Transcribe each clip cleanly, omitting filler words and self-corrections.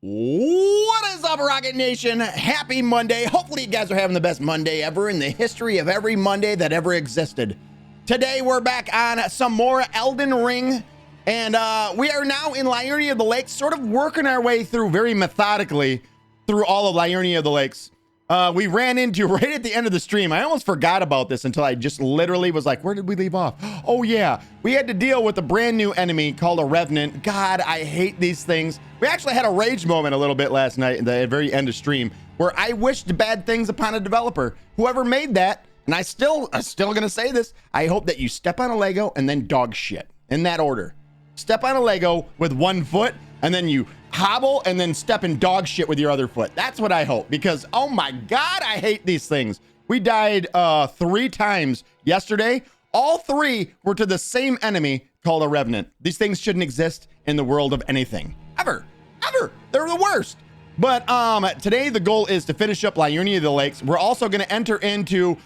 What is up, Rocket Nation? Happy Monday. Hopefully you guys are having the best Monday ever in the history of every Monday that ever existed. Today we're back on some more Elden Ring, and we are now in Liurnia of the Lakes, sort of working our way through very methodically through all of Liurnia of the Lakes. We ran into right at the end of the stream. I almost forgot about this until I just literally was like, where did we leave off? Oh yeah, we had to deal with a brand new enemy called a Revenant. God, I hate these things. We actually had a rage moment a little bit last night at the very end of stream where I wished bad things upon a developer. Whoever made that, and I'm still gonna say this, I hope that you step on a Lego and then dog shit in that order. Step on a Lego with one foot and then you hobble and then step in dog shit with your other foot. That's what I hope, because oh my God, I hate these things. We died 3 times yesterday. All 3 were to the same enemy called a Revenant. These things shouldn't exist in the world of anything. Ever. They're the worst. But today the goal is to finish up Liurnia of the Lakes. We're also going to enter into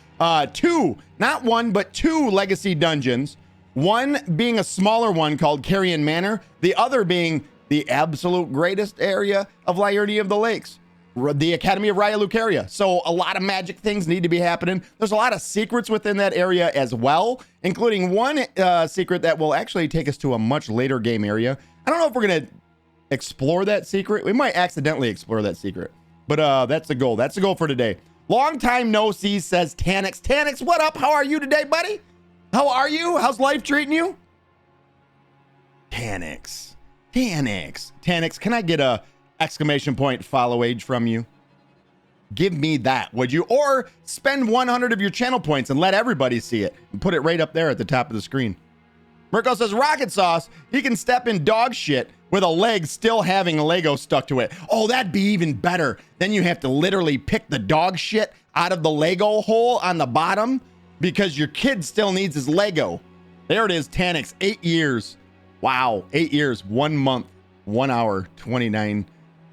2, not 1, but 2 legacy dungeons. One being a smaller one called Carrion Manor. The other being the absolute greatest area of Liurnia of the Lakes, the Academy of Raya Lucaria. So a lot of magic things need to be happening. There's a lot of secrets within that area as well, including one secret that will actually take us to a much later game area. I don't know if we're going to explore that secret. We might accidentally explore that secret, but that's the goal. That's the goal for today. Long time no see, says Tanix. Tanix, what up? How are you today, buddy? How are you? How's life treating you? Tanix, can I get a exclamation point follow age from you? Give me that, would you? Or spend 100 of your channel points and let everybody see it and put it right up there at the top of the screen. Mirko says Rockitsauce, he can step in dog shit with a leg still having a Lego stuck to it. Oh, that'd be even better. Then you have to literally pick the dog shit out of the Lego hole on the bottom because your kid still needs his Lego. There it is, Tanix, 8 years. Wow, 8 years, 1 month, 1 hour, 29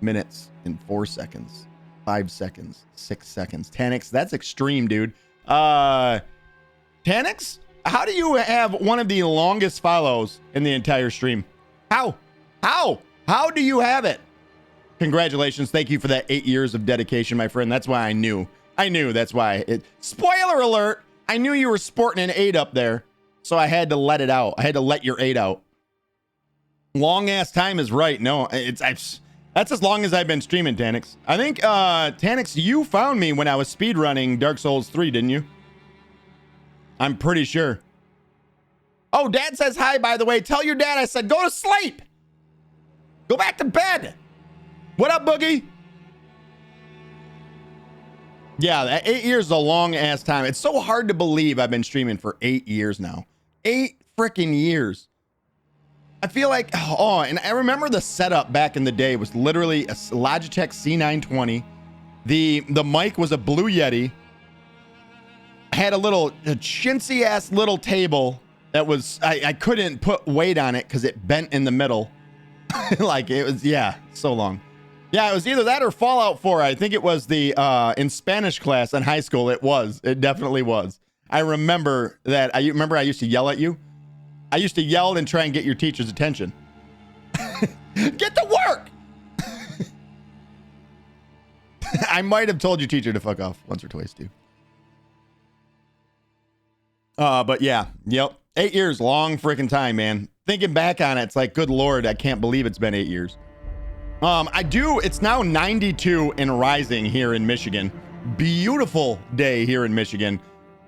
minutes and 4 seconds, 5 seconds, 6 seconds. Tanix, that's extreme, dude. Tanix, how do you have one of the longest follows in the entire stream? How do you have it? Congratulations. Thank you for that 8 years of dedication, my friend. That's why I knew that's why spoiler alert. I knew you were sporting an 8 up there. So I had to let it out. I had to let your 8 out. Long ass time is right. No, that's as long as I've been streaming, Tanix. I think, Tanix, you found me when I was speedrunning Dark Souls 3, didn't you? I'm pretty sure. Oh, Dad says hi, by the way. Tell your dad I said go to sleep. Go back to bed. What up, Boogie? Yeah, that 8 years is a long ass time. It's so hard to believe I've been streaming for 8 years now. 8 freaking years. I feel like, oh, and I remember the setup back in the day was literally a Logitech C920. The mic was a Blue Yeti. I had a chintzy ass little table that was, I couldn't put weight on it because it bent in the middle. Like it was, yeah, so long. Yeah, it was either that or Fallout 4. I think it was the, in Spanish class in high school. It definitely was. I remember that. I used to yell at you. I used to yell and try and get your teacher's attention. Get to work! I might have told your teacher to fuck off once or twice too. But yeah, yep. 8 years, long freaking time, man. Thinking back on it, it's like, good Lord, I can't believe it's been 8 years. It's now 92 and rising here in Michigan. Beautiful day here in Michigan.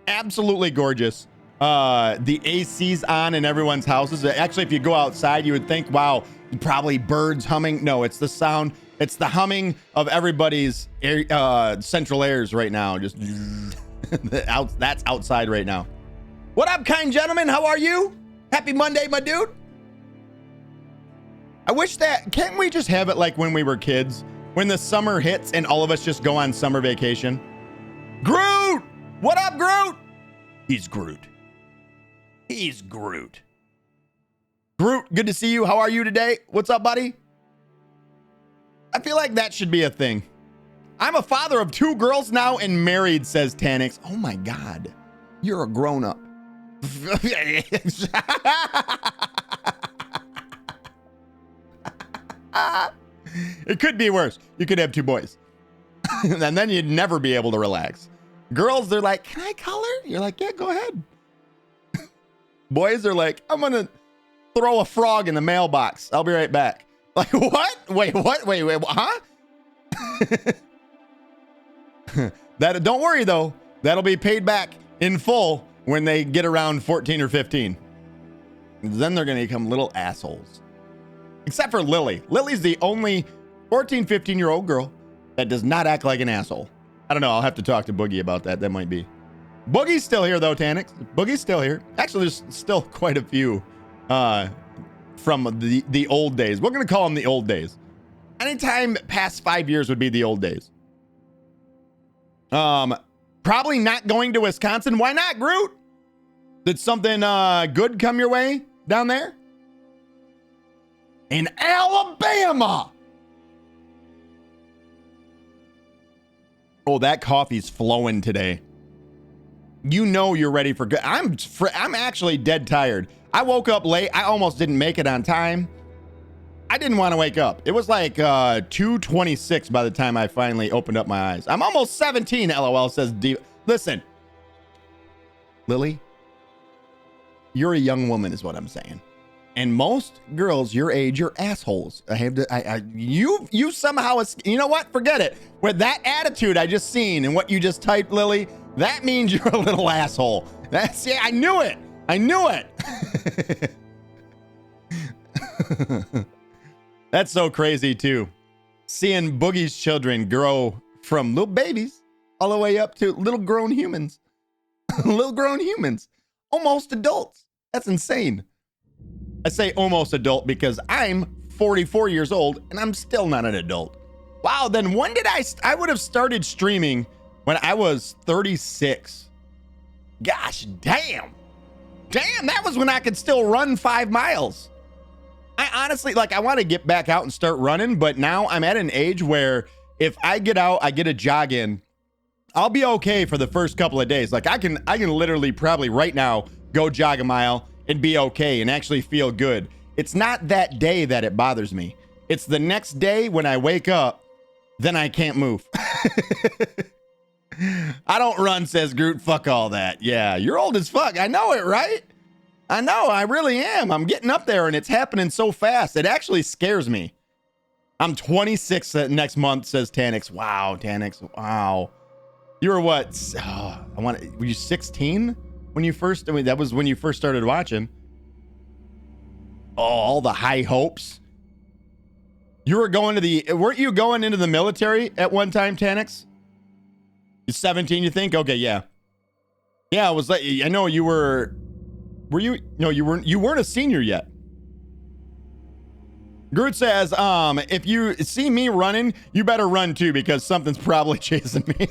Absolutely gorgeous. The AC's on in everyone's houses. Actually, if you go outside, you would think, wow, probably birds humming. No, it's the sound. It's the humming of everybody's central airs right now. Just that's outside right now. What up, kind gentlemen? How are you? Happy Monday, my dude. I wish can't we just have it like when we were kids? When the summer hits and all of us just go on summer vacation? Groot! What up, Groot? He's Groot. He's Groot. Groot, good to see you. How are you today? What's up, buddy? I feel like that should be a thing. I'm a father of 2 girls now and married, says Tanix. Oh my God. You're a grown-up. It could be worse. You could have two boys. And then you'd never be able to relax. Girls, they're like, can I color? You're like, yeah, go ahead. Boys are like, I'm going to throw a frog in the mailbox. I'll be right back. Like, what? Wait, what? Wait, huh? Don't worry, though. That'll be paid back in full when they get around 14 or 15. Then they're going to become little assholes. Except for Lily. Lily's the only 14, 15-year-old girl that does not act like an asshole. I don't know. I'll have to talk to Boogie about that. That might be. Boogie's still here, though, Tanix. Boogie's still here. Actually, there's still quite a few from the old days. We're going to call them the old days. Anytime past 5 years would be the old days. Probably not going to Wisconsin. Why not, Groot? Did something good come your way down there? In Alabama. Oh, that coffee's flowing today. You know you're ready for good. I'm actually dead tired. I woke up late. I almost didn't make it on time. I didn't want to wake up. It was like 2:26 by the time I finally opened up my eyes. I'm almost 17, LOL says D. Listen, Lily, you're a young woman is what I'm saying. And most girls your age are assholes. You somehow, you know what? Forget it. With that attitude I just seen and what you just typed, Lily, that means you're a little asshole. Yeah, I knew it. I knew it. That's so crazy too. Seeing Boogie's children grow from little babies all the way up to little grown humans. Little grown humans. Almost adults. That's insane. I say almost adult because I'm 44 years old and I'm still not an adult. Wow, then when did I would have started streaming when I was 36. Gosh, damn. Damn, that was when I could still run 5 miles. I honestly, like, I want to get back out and start running, but now I'm at an age where if I get out, I get a jog in, I'll be okay for the first couple of days. Like I can literally probably right now go jog a mile and be okay and actually feel good. It's not that day that it bothers me. It's the next day when I wake up, then I can't move. I don't run, says Groot. Fuck all that. Yeah, you're old as fuck. I know it, right? I know, I really am. I'm getting up there and it's happening so fast. It actually scares me. I'm 26 next month, says Tanix. Wow, Tanix. Wow. You were what? Were you 16 when you first, I mean, that was when you first started watching. Oh, all the high hopes. You were going to weren't you going into the military at one time, Tanix? You're 17, you think? Okay, yeah. Yeah, I was like, I know you were you? No, you weren't a senior yet. Groot says, if you see me running, you better run too, because something's probably chasing me.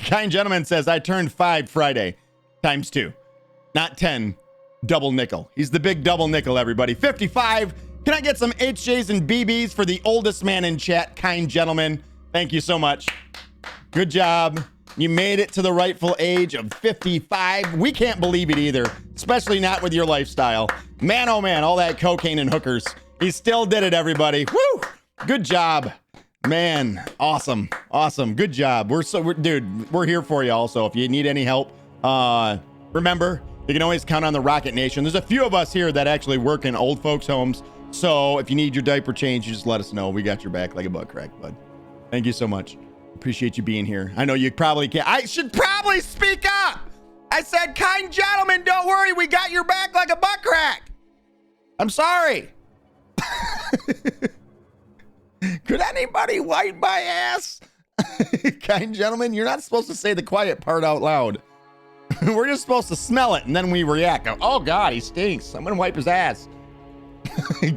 Kind Gentleman says, I turned 5 Friday, ×2, not 10, double nickel. He's the big double nickel, everybody. 55. Can I get some HJs and BBs for the oldest man in chat, Kind Gentleman? Thank you so much. Good job. You made it to the rightful age of 55. We can't believe it either, especially not with your lifestyle. Man, oh man, all that cocaine and hookers. He still did it, everybody. Woo! Good job. Man, awesome. Awesome. Good job. Dude, we're here for you also. If you need any help, remember, you can always count on the Rocket Nation. There's a few of us here that actually work in old folks' homes. So if you need your diaper change, you just let us know. We got your back like a butt crack, bud. Thank you so much. Appreciate you being here. I know you probably can't. I should probably speak up. I said, Kind Gentleman, don't worry. We got your back like a butt crack. I'm sorry. Could anybody wipe my ass? Kind Gentleman, you're not supposed to say the quiet part out loud. We're just supposed to smell it and then we react. Oh God, he stinks. I'm gonna wipe his ass.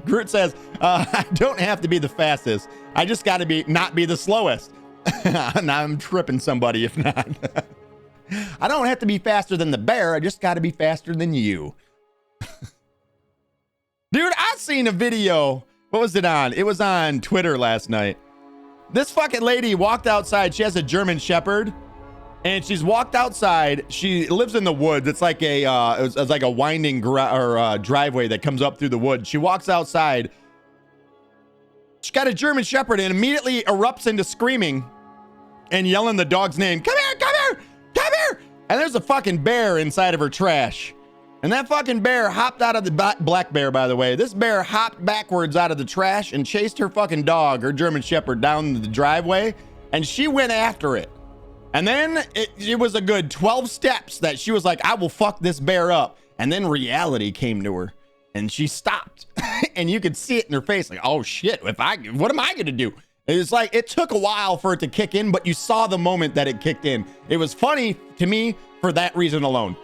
Groot says, I don't have to be the fastest. I just gotta not be the slowest. Now I'm tripping somebody if not. I don't have to be faster than the bear. I just gotta be faster than you. Dude, I seen a video. What was it on? It was on Twitter last night. This fucking lady walked outside. She has a German Shepherd. And she's walked outside. She lives in the woods. It's like a it's like a winding driveway that comes up through the woods. She walks outside. She got a German Shepherd and immediately erupts into screaming and yelling the dog's name. Come here, come here, come here. And there's a fucking bear inside of her trash. And that fucking bear hopped out of the black bear, by the way. This bear hopped backwards out of the trash and chased her fucking dog, her German Shepherd, down the driveway. And she went after it. And then it was a good 12 steps that she was like, I will fuck this bear up. And then reality came to her and she stopped. And you could see it in her face like, oh shit, what am I gonna do? It's like, it took a while for it to kick in, but you saw the moment that it kicked in. It was funny to me for that reason alone.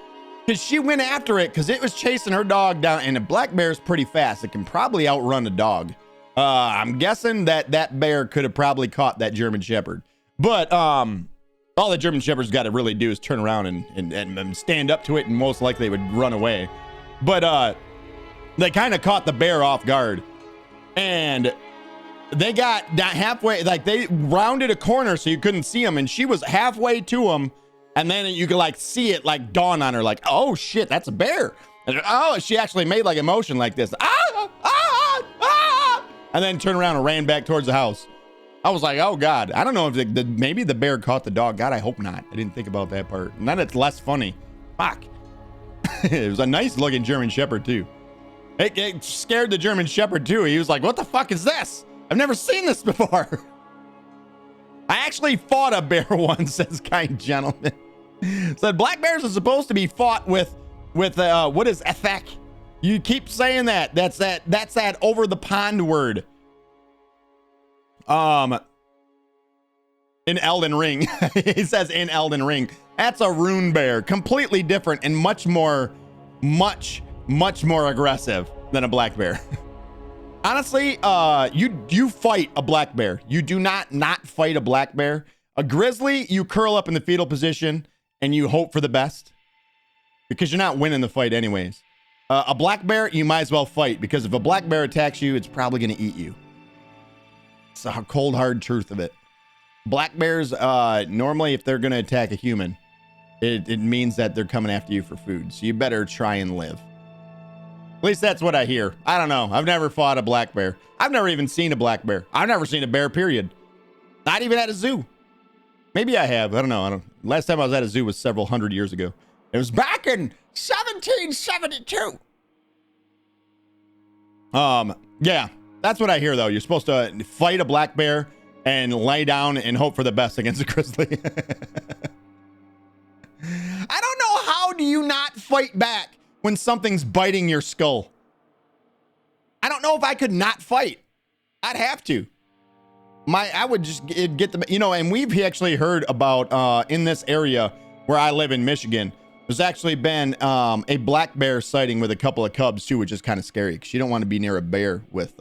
Because she went after it because it was chasing her dog down, and a black bear is pretty fast. It can probably outrun a dog. I'm guessing that bear could have probably caught that German Shepherd. But all the German Shepherd's got to really do is turn around and stand up to it, and most likely would run away. But they kind of caught the bear off guard. And they got halfway, like they rounded a corner so you couldn't see them, and she was halfway to them. And then you could like see it like dawn on her, like, oh shit, that's a bear. And oh, she actually made like a motion like this. Ah, ah, ah, and then turned around and ran back towards the house. I was like, oh God, I don't know if maybe the bear caught the dog. God, I hope not. I didn't think about that part. And then it's less funny. Fuck. It was a nice looking German Shepherd too. It scared the German Shepherd too. He was like, what the fuck is this? I've never seen this before. I actually fought a bear once, says kind gentleman. Said black bears are supposed to be fought with what is ethek? You keep saying that. That's that over the pond word. In Elden Ring. He says in Elden Ring. That's a rune bear. Completely different and much more aggressive than a black bear. Honestly, you fight a black bear. You do not fight a black bear. A grizzly, you curl up in the fetal position and you hope for the best because you're not winning the fight anyways. A black bear, you might as well fight because if a black bear attacks you, it's probably going to eat you. It's the cold, hard truth of it. Black bears, normally if they're going to attack a human, it means that they're coming after you for food. So you better try and live. At least that's what I hear. I don't know. I've never fought a black bear. I've never even seen a black bear. I've never seen a bear, period. Not even at a zoo. Maybe I have. I don't know. Last time I was at a zoo was several hundred years ago. It was back in 1772. Yeah, that's what I hear though. You're supposed to fight a black bear and lay down and hope for the best against a grizzly. I don't know, how do you not fight back when something's biting your skull? I don't know if I could not fight. I'd have to. I would just get the, and we've actually heard about in this area where I live in Michigan, there's actually been a black bear sighting with a couple of cubs too, which is kind of scary because you don't want to be near a bear with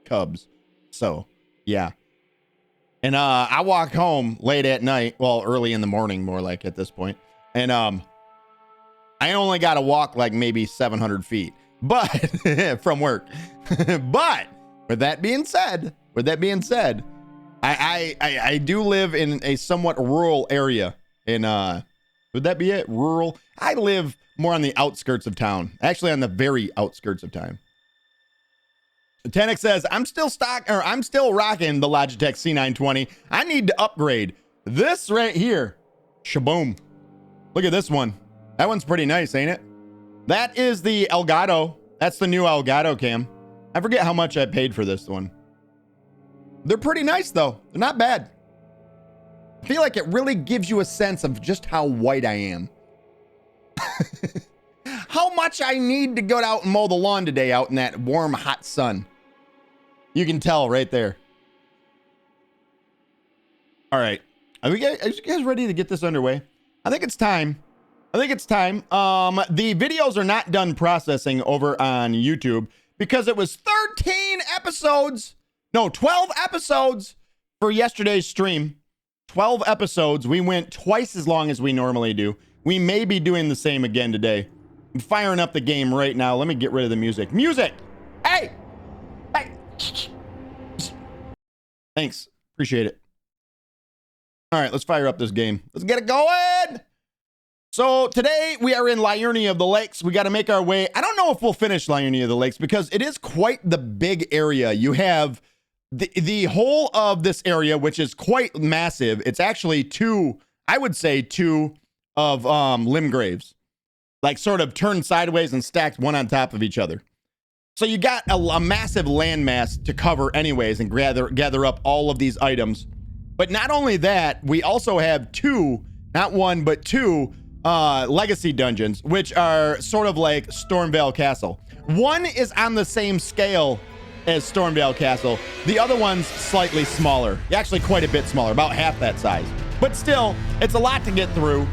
cubs. So yeah. And I walk home late at night, well, early in the morning, more like at this point. And I only got to walk like maybe 700 feet, but from work. But with that being said, I do live in a somewhat rural area. In would that be it? Rural? I live more on the outskirts of town. Actually, on the very outskirts of town. Tenex says, I'm still rocking the Logitech C920. I need to upgrade. This right here. Shaboom. Look at this one. That one's pretty nice, ain't it? That is the Elgato. That's the new Elgato cam. I forget how much I paid for this one. They're pretty nice though. They're not bad. I feel like it really gives you a sense of just how white I am. How much I need to go out and mow the lawn today out in that warm, hot sun. You can tell right there. All right. Are you guys ready to get this underway? I think it's time. The videos are not done processing over on YouTube because it was 12 episodes for yesterday's stream. 12 episodes. We went twice as long as we normally do. We may be doing the same again today. I'm firing up the game right now. Let me get rid of the music. Music! Hey! Hey! Thanks. Appreciate it. All right, let's fire up this game. Let's get it going. So today we are in Liurnia of the Lakes. We got to make our way. I don't know if we'll finish Liurnia of the Lakes because it is quite the big area. You have the whole of this area, which is quite massive. It's actually two, I would say two of limb graves, like sort of turned sideways and stacked one on top of each other. So you got a massive landmass to cover anyways and gather up all of these items. But not only that, we also have two, not one, but two legacy dungeons, which are sort of like Stormvale Castle. One is on the same scale as Stormvale Castle. The other one's slightly smaller. Actually, quite a bit smaller, about half that size. But still, it's a lot to get through.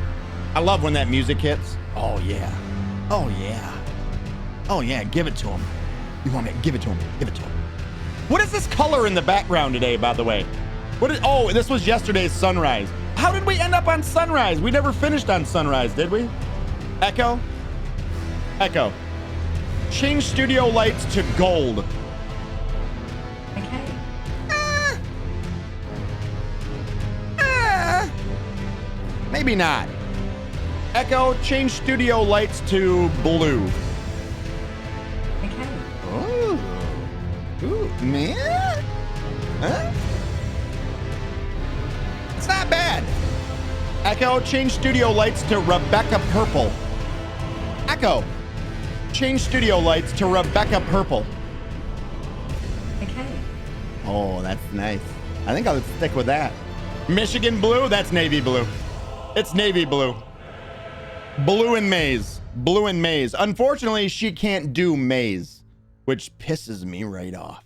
I love when that music hits. Oh, yeah. Oh, yeah. Oh, yeah. Give it to him. You want me to give it to him? Give it to him. What is this color in the background today, by the way? Oh, this was yesterday's sunrise. How did we end up on sunrise? We never finished on sunrise, did we? Echo? Echo. Change studio lights to gold. Okay. Maybe not. Echo, change studio lights to blue. Okay. Oh. Ooh, man. Huh? It's not bad. Echo, change studio lights to Rebecca purple. Echo, change studio lights to Rebecca purple. Okay. Oh, that's nice. I think I'll stick with that. Michigan blue, that's navy blue. It's navy blue. Blue and maize. Blue and maize. Unfortunately, she can't do maize, which pisses me right off.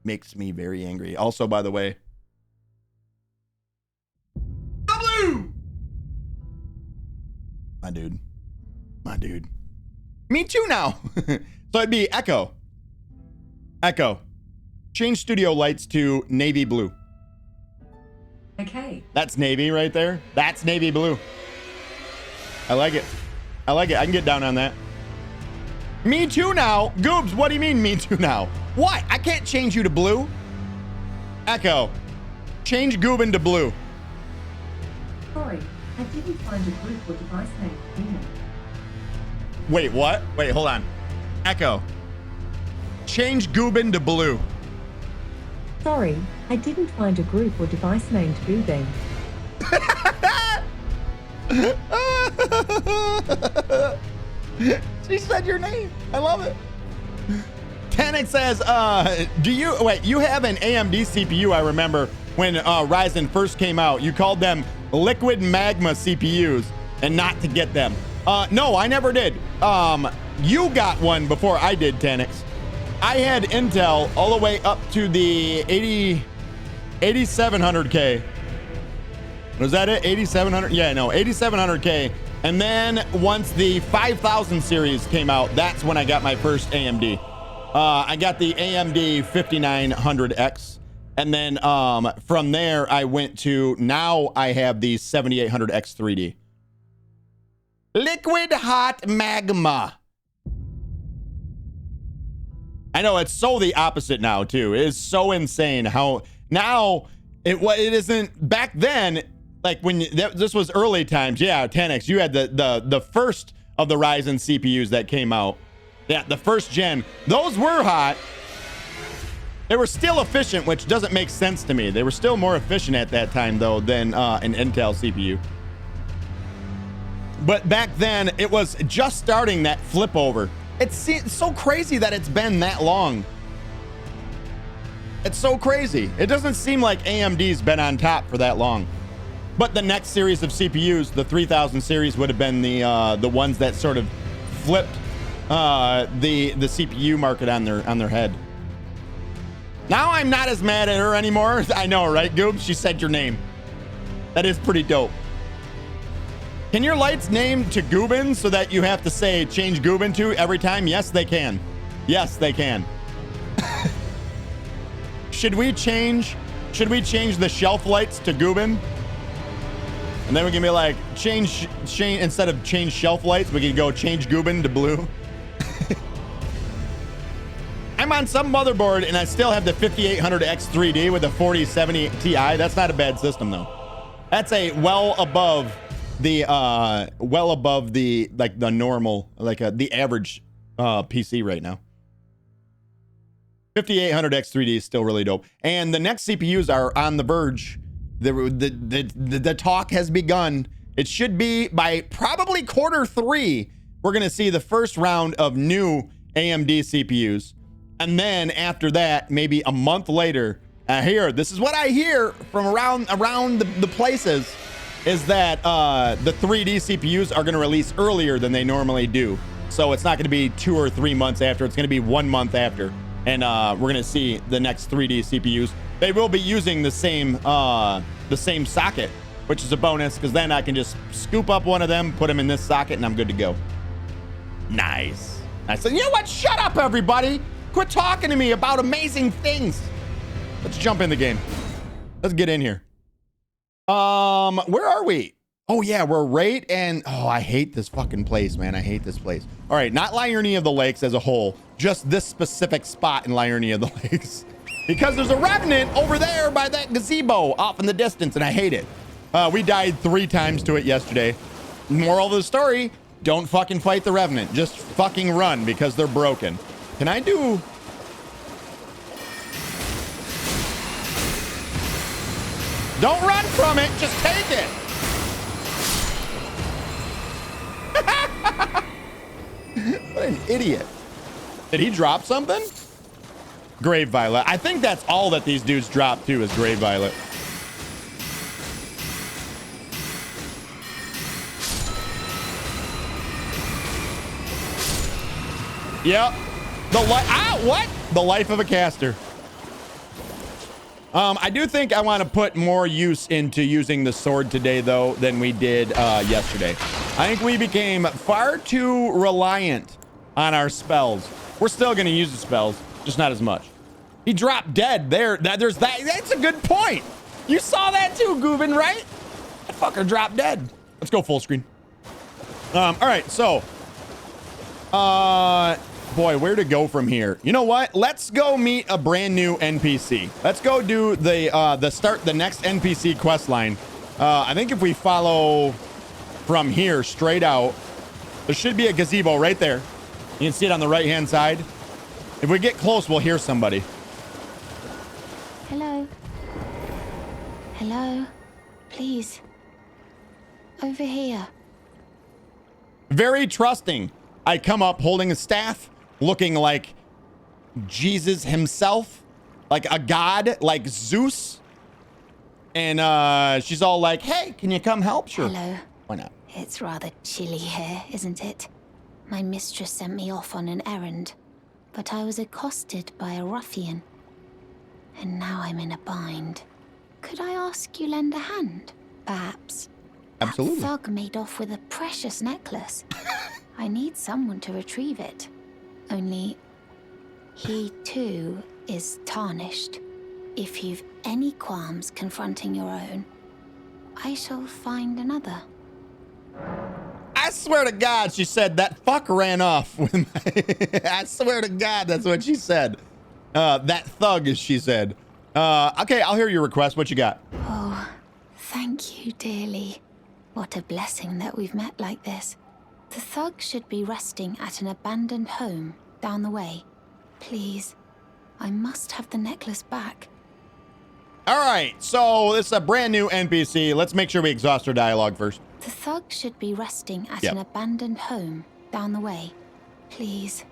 Makes me very angry. Also, by the way, blue. My dude. My dude. Me too now. So it'd be Echo. Echo. Change studio lights to navy blue. Okay. That's navy right there. That's navy blue. I like it. I like it. I can get down on that. Me too now. Goobs, what do you mean me too now? What? I can't change you to blue. Echo. Change Goobin to blue. Sorry, I didn't find a group or device name for human. Wait, what? Wait, hold on. Echo. Change Goobin to blue. Sorry, I didn't find a group or device name to Goobin. She said your name. I love it. Tannic says, you have an AMD CPU, I remember when Ryzen first came out. You called them liquid magma CPUs and not to get them. No, I never did. You got one before I did, Tanix. I had Intel all the way up to the 8700K. Was that it? 8700? Yeah, no, 8700K. And then once the 5000 series came out, that's when I got my first AMD. I got the AMD 5900X. And then from there, I went to, now I have the 7800X 3D. Liquid hot magma. I know it's so the opposite now too. It is so insane how now it isn't back then. Like when this was early times. Yeah, 10X. You had the first of the Ryzen CPUs that came out. Yeah, the first gen. Those were hot. They were still efficient, which doesn't make sense to me. They were still more efficient at that time though than an Intel CPU. But back then it was just starting that flip over. It's so crazy that it's been that long. It's so crazy. It doesn't seem like AMD's been on top for that long. But the next series of CPUs, the 3000 series, would have been the ones that sort of flipped the CPU market on their head. Now I'm not as mad at her anymore. I know, right, Goob? She said your name. That is pretty dope. Can your lights name to Goobin so that you have to say change Goobin to every time? Yes, they can. Yes, they can. Should we change the shelf lights to Goobin? And then we can be like, change instead of change shelf lights, we can go change Goobin to blue. I'm on some motherboard and I still have the 5800X 3D with a 4070 Ti. That's not a bad system though. That's a well above the like the normal, like the average PC right now. 5800X 3D is still really dope. And the next CPUs are on the verge. The talk has begun. It should be by probably Q3. We're going to see the first round of new AMD CPUs. And then after that, maybe a month later, this is what I hear from around the places, is that the 3D CPUs are going to release earlier than they normally do. So it's not going to be 2 or 3 months after. It's going to be 1 month after. And we're going to see the next 3D CPUs. They will be using the same socket, which is a bonus, because then I can just scoop up one of them, put them in this socket, and I'm good to go. Nice. I said, you know what? Shut up, everybody. Quit talking to me about amazing things. Let's jump in the game. Let's get in here. Where are we? Oh yeah, we're right. And oh, I hate this fucking place, man. I hate this place. All right, not Liurnia of the Lakes as a whole, just this specific spot in Liurnia of the Lakes. Because there's a revenant over there by that gazebo off in the distance, and I hate it. We died 3 times to it yesterday. Moral of the story, don't fucking fight the revenant. Just fucking run, because they're broken. Can I do... Don't run from it, just take it. What an idiot. Did he drop something? Grave Violet. I think that's all that these dudes drop too, is Grave Violet. Yep. What? The life of a caster. I do think I want to put more use into using the sword today, though, than we did yesterday. I think we became far too reliant on our spells. We're still going to use the spells, just not as much. He dropped dead there. There's that. That's a good point. You saw that too, Goobin, right? That fucker dropped dead. Let's go full screen. All right, so... boy, where to go from here? You know what? Let's go meet a brand new NPC. Let's go do the next NPC quest line. I think if we follow from here straight out, there should be a gazebo right there. You can see it on the right-hand side. If we get close, we'll hear somebody. Hello. Hello. Please. Over here. Very trusting. I come up holding a staff, looking like Jesus himself, like a god, like Zeus. And she's all like, hey, can you come help? Sure. Hello. Why not? It's rather chilly here, isn't it? My mistress sent me off on an errand, but I was accosted by a ruffian. And now I'm in a bind. Could I ask you lend a hand, perhaps? Absolutely. That thug made off with a precious necklace. I need someone to retrieve it. Only, he too is tarnished. If you've any qualms confronting your own, I shall find another. I swear to God, she said that fuck ran off with my... I swear to God, that's what she said. That thug, as she said. Okay, I'll hear your request. What you got? Oh, thank you dearly. What a blessing that we've met like this. The thug should be resting at an abandoned home down the way. Please, I must have the necklace back. All right, so this is a brand new NPC. Let's make sure we exhaust our dialogue first. The thug should be resting at an abandoned home down the way. Please,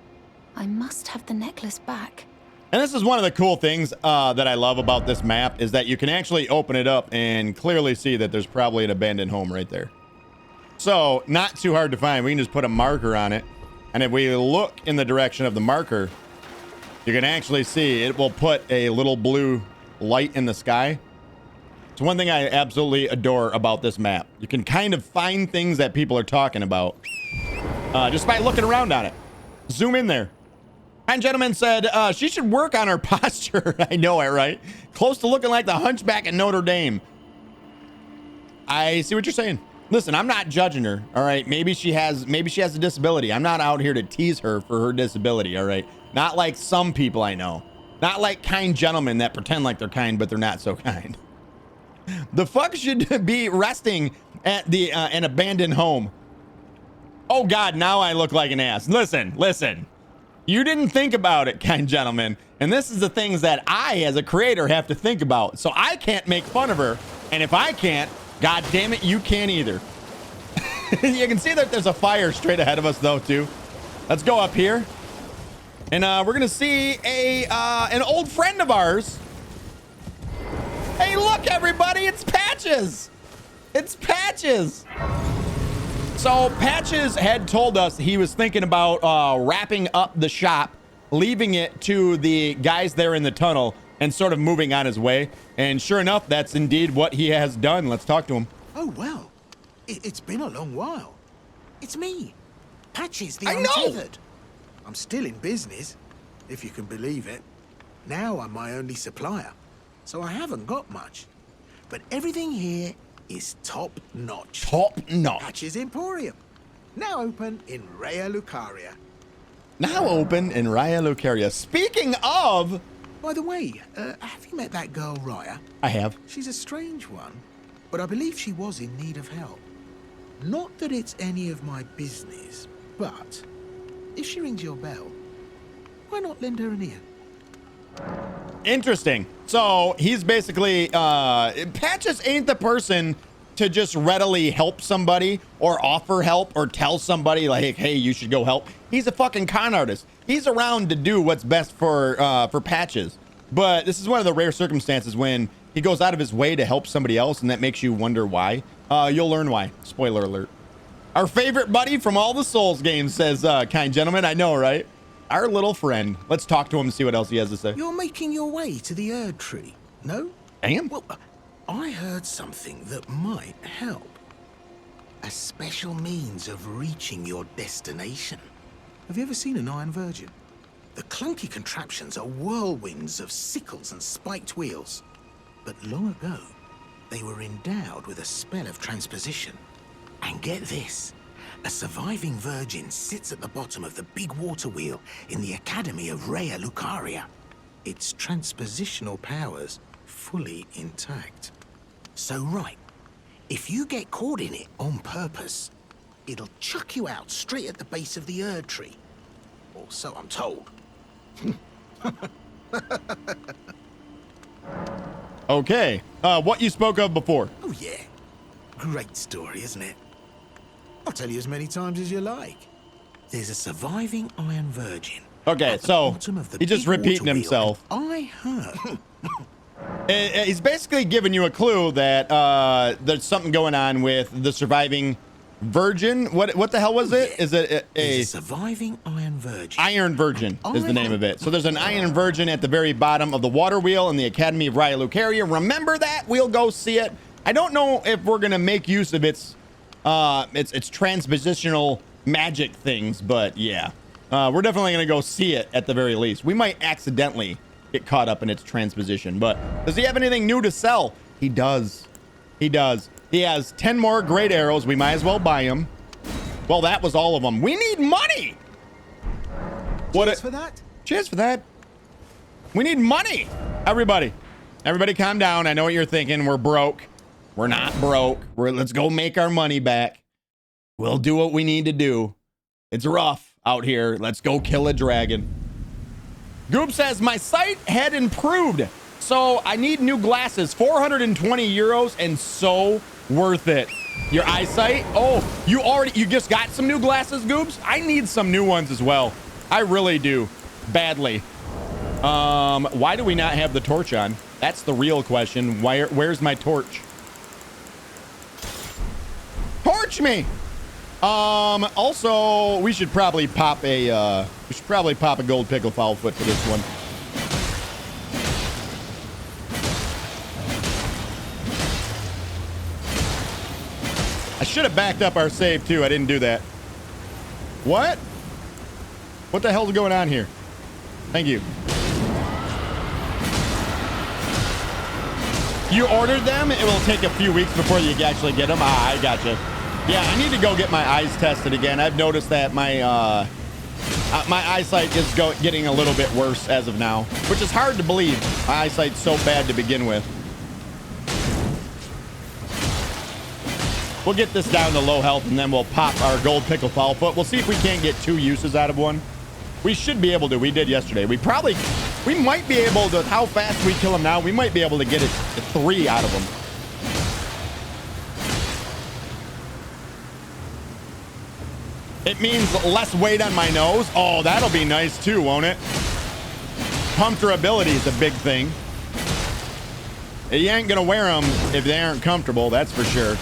I must have the necklace back. And this is one of the cool things that I love about this map, is that you can actually open it up and clearly see that there's probably an abandoned home right there. So, not too hard to find. We can just put a marker on it. And if we look in the direction of the marker, you can actually see it will put a little blue light in the sky. It's one thing I absolutely adore about this map. You can kind of find things that people are talking about just by looking around on it. Zoom in there. Kind gentleman said she should work on her posture. I know it, right? Close to looking like the hunchback at Notre Dame. I see what you're saying. Listen, I'm not judging her, all right? Maybe she has a disability. I'm not out here to tease her for her disability, all right? Not like some people I know. Not like kind gentlemen that pretend like they're kind, but they're not so kind. The fuck should be resting at the an abandoned home. Oh God, now I look like an ass. Listen. You didn't think about it, kind gentlemen. And this is the things that I, as a creator, have to think about. So I can't make fun of her. And if I can't, God damn it, you can't either. You can see that there's a fire straight ahead of us, though, too. Let's go up here. And we're going to see an old friend of ours. Hey, look, everybody. It's Patches. It's Patches. So Patches had told us he was thinking about wrapping up the shop, leaving it to the guys there in the tunnel, and sort of moving on his way. And sure enough, that's indeed what he has done. Let's talk to him. Oh, well. It's been a long while. It's me, Patches the I know. Untethered. I'm still in business, if you can believe it. Now I'm my only supplier, so I haven't got much. But everything here is top notch. Top notch. Patches Emporium, now open in Raya Lucaria. Now open in Raya Lucaria. Speaking of... By the way, have you met that girl Raya? I have. She's a strange one, but I believe she was in need of help. Not that it's any of my business, but if she rings your bell, why not lend her an ear? Interesting. So he's basically Patches ain't the person to just readily help somebody or offer help or tell somebody like, hey, you should go help. He's a fucking con artist. He's around to do what's best for Patches. But this is one of the rare circumstances when he goes out of his way to help somebody else, and that makes you wonder why. You'll learn why. Spoiler alert. Our favorite buddy from all the Souls games, says kind gentleman. I know, right? Our little friend. Let's talk to him and see what else he has to say. You're making your way to the Erdtree, no? Damn. Well, I heard something that might help. A special means of reaching your destination. Have you ever seen an Iron Virgin? The clunky contraptions are whirlwinds of sickles and spiked wheels. But long ago, they were endowed with a spell of transposition. And get this, a surviving virgin sits at the bottom of the big water wheel in the Academy of Raya Lucaria. Its transpositional powers fully intact. So right, if you get caught in it on purpose, it'll chuck you out straight at the base of the Erdtree. Or so I'm told. Okay. What you spoke of before. Oh yeah, great story, isn't it? I'll tell you as many times as you like. There's a surviving Iron Virgin. Okay, so he's just repeating himself. I heard. He's basically giving you a clue that there's something going on with the surviving virgin. What the hell was it? Is it a surviving Iron Virgin? Iron Virgin is the name of it. So there's an Iron Virgin at the very bottom of the water wheel in the Academy of Raya Lucaria. Remember that? We'll go see it. I don't know if we're gonna make use of its transpositional magic things, but yeah, we're definitely gonna go see it at the very least. We might accidentally get caught up in its transposition, but does he have anything new to sell? He does. He does. He has 10 more great arrows. We might as well buy them. Well, that was all of them. We need money. Cheers for that. Cheers for that. We need money. Everybody calm down. I know what you're thinking. We're broke. We're not broke. Let's go make our money back. We'll do what we need to do. It's rough out here. Let's go kill a dragon. Goop says, my sight had improved, so I need new glasses. 420 euros and so worth it. Your eyesight? Oh, you just got some new glasses, Goobs? I need some new ones as well. I really do. Badly. Why do we not have the torch on? That's the real question. Where's my torch? Torch me! Also, we should probably pop a gold pickle foul foot for this one. I should have backed up our save too. I didn't do that. What? What the hell's going on here? Thank you. You ordered them? It will take a few weeks before you actually get them. Ah, I gotcha. Yeah, I need to go get my eyes tested again. I've noticed that my eyesight is getting a little bit worse as of now, which is hard to believe. My eyesight's so bad to begin with. We'll get this down to low health, and then we'll pop our gold pickle foul-foot. We'll see if we can't get 2 uses out of one. We should be able to. We did yesterday. We might be able to, how fast we kill him now, we might be able to get it 3 out of him. It means less weight on my nose. Oh, that'll be nice too, won't it? Comfortability is a big thing. You ain't gonna wear them if they aren't comfortable, that's for sure.